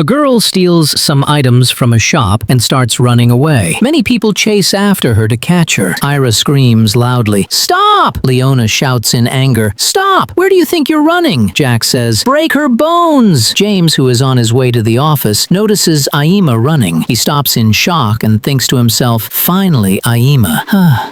A girl steals some items from a shop and starts running away. Many people chase after her to catch her. Ira screams loudly, "Stop!" Leona shouts in anger, "Stop! Where do you think you're running?" Jack says, "Break her bones!" James, who is on his way to the office, notices Aima running. He stops in shock and thinks to himself, "Finally, Aima.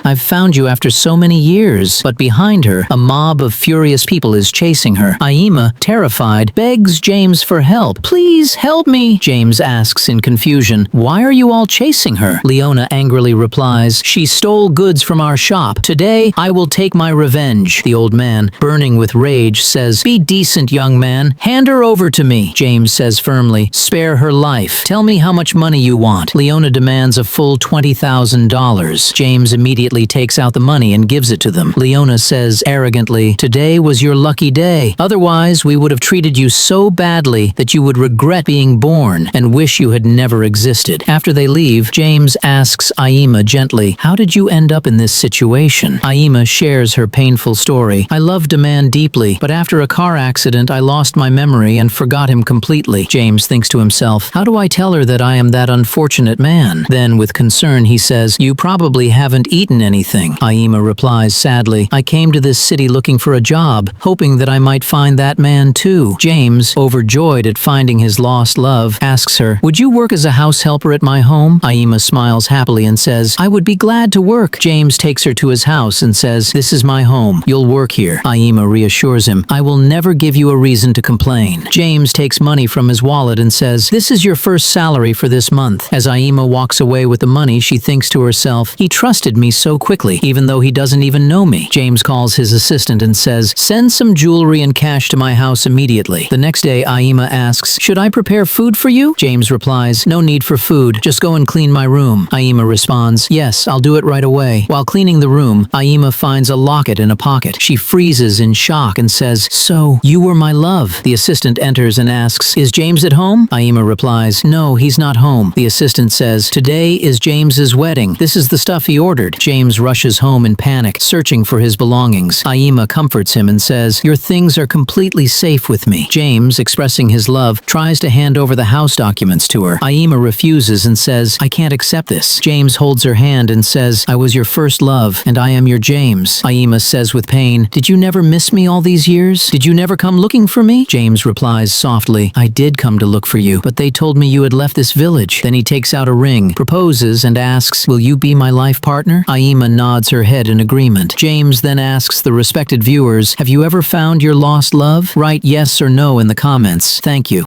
I've found you after so many years." But behind her, a mob of furious people is chasing her. Aima, terrified, begs James for help. "Please help me," James asks in confusion. "Why are you all chasing her?" Leona angrily replies, "She stole goods from our shop. Today, I will take my revenge." The old man, burning with rage, says, "Be decent, young man. Hand her over to me." James says firmly, "Spare her life. Tell me how much money you want." Leona demands a full $20,000. James immediately takes out the money and gives it to them. Leona says arrogantly, "Today was your lucky day. Otherwise, we would have treated you so badly that you would regret being born and wish you had never existed." After they leave, James asks Aima gently, "How did you end up in this situation?" Aima shares her painful story. "I loved a man deeply, but after a car accident I lost my memory and forgot him completely." James thinks to himself, "How do I tell her that I am that unfortunate man?" Then with concern he says, "You probably haven't eaten anything." Aima replies sadly, "I came to this city looking for a job, hoping that I might find that man too." James, overjoyed at finding his lost love, asks her, "Would you work as a house helper at my home?" Aima smiles happily and says, "I would be glad to work." James takes her to his house and says, "This is my home. You'll work here." Aima reassures him, "I will never give you a reason to complain." James takes money from his wallet and says, "This is your first salary for this month." As Aima walks away with the money, she thinks to herself, "He trusted me so quickly, even though he doesn't even know me." James calls his assistant and says, "Send some jewelry and cash to my house immediately." The next day, Aima asks, "Should I prepare food for you?" James replies, "No need for food. Just go and clean my room." Aima responds, "Yes, I'll do it right away." While cleaning the room, Aima finds a locket in a pocket. She freezes in shock and says, "So, you were my love." The assistant enters and asks, "Is James at home?" Aima replies, "No, he's not home." The assistant says, "Today is James's wedding. This is the stuff he ordered." James rushes home in panic, searching for his belongings. Aima comforts him and says, "Your things are completely safe with me." James, expressing his love, tries to hand over the house documents to her. Aima refuses and says, "I can't accept this." James holds her hand and says, "I was your first love, and I am your James." Aima says with pain, "Did you never miss me all these years? Did you never come looking for me?" James replies softly, "I did come to look for you, but they told me you had left this village." Then he takes out a ring, proposes, and asks, "Will you be my life partner?" Aima nods her head in agreement. James then asks the respected viewers, "Have you ever found your lost love? Write yes or no in the comments. Thank you.